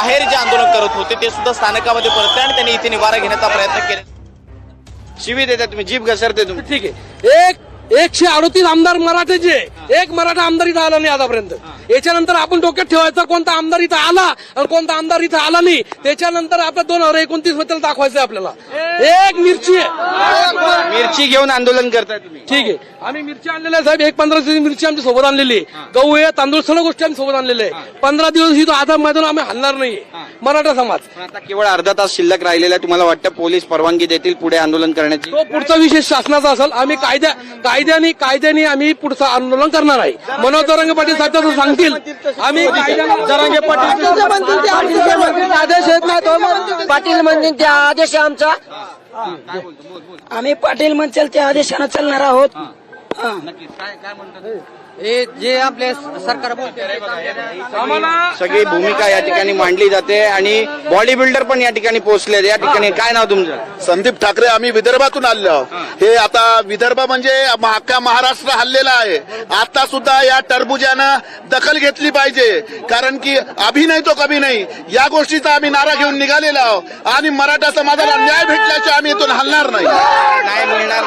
बाहेर जे आंदोलन करत होते ते सुद्धा स्थानकामध्ये परतले आणि त्यांनी इथे निवारा घेण्याचा प्रयत्न केला। शिवी देता तुम्ही, जीभ घसरते तुम्ही। ठीक आहे, 138 आमदार मराठ्याचे, एक मराठा आमदार इथं आला नाही आतापर्यंत। याच्यानंतर आपण डोक्यात ठेवायचं कोणता आमदार इथं आला आणि कोणता आमदार इथं आला नाही। त्याच्यानंतर आता 2029 मध्ये दाखवायचं आपल्याला। एक मिरची आहे, मिरची घेऊन आंदोलन करताय तुम्ही? ठीक आहे, आम्ही मिरची आणलेल्या आहे साहेब, 15 मिरची आमच्या सोबत आणलेली आहे, गहू आहे, तांदूळ, सर्व गोष्टी आम्ही सोबत आणलेल्या आहे। 15 दिवस ही तो आधार मैदान आम्ही हलणार नाही मराठा समाज। पण आता केवळ अर्धा तास शिल्लक राहिलेला आहे, तुम्हाला वाटतं पोलीस परवानगी देतील पुढे आंदोलन करण्याची? तो पुढचा विषय शासनाचा असेल। आम्ही कायद्याने आम्ही पुढचं आंदोलन करणार आहे। मनोज जरांगे पाटील साहेब तसं सांगतील, आम्ही जरांगे पाटील आदेश येत नाही तो पाटील म्हणजे त्या आदेश आहे आमचा, आम्ही पाटील म्हणतील त्या आदेशानं चालणार आहोत। जे आपले सरकार सगळी भूमिका या ठिकाणी मांडली जाते आणि बॉडी बिल्डर पण या ठिकाणी पोहोचले। या ठिकाणी काय नाव तुमचं? संदीप ठाकरे। आम्ही विदर्भातून आलो। हे आता विदर्भ म्हणजे अख्खा महाराष्ट्र हल्लेला आहे। आता सुद्धा या टरबुजानं दखल घेतली पाहिजे, कारण की अभी नाही तो कभी नाही या गोष्टीचा आम्ही नारा घेऊन निघालेला आहोत आणि मराठा समाजाला न्याय भेटल्याशिवाय आम्ही इथून हलणार नाही। नाही मिळणार।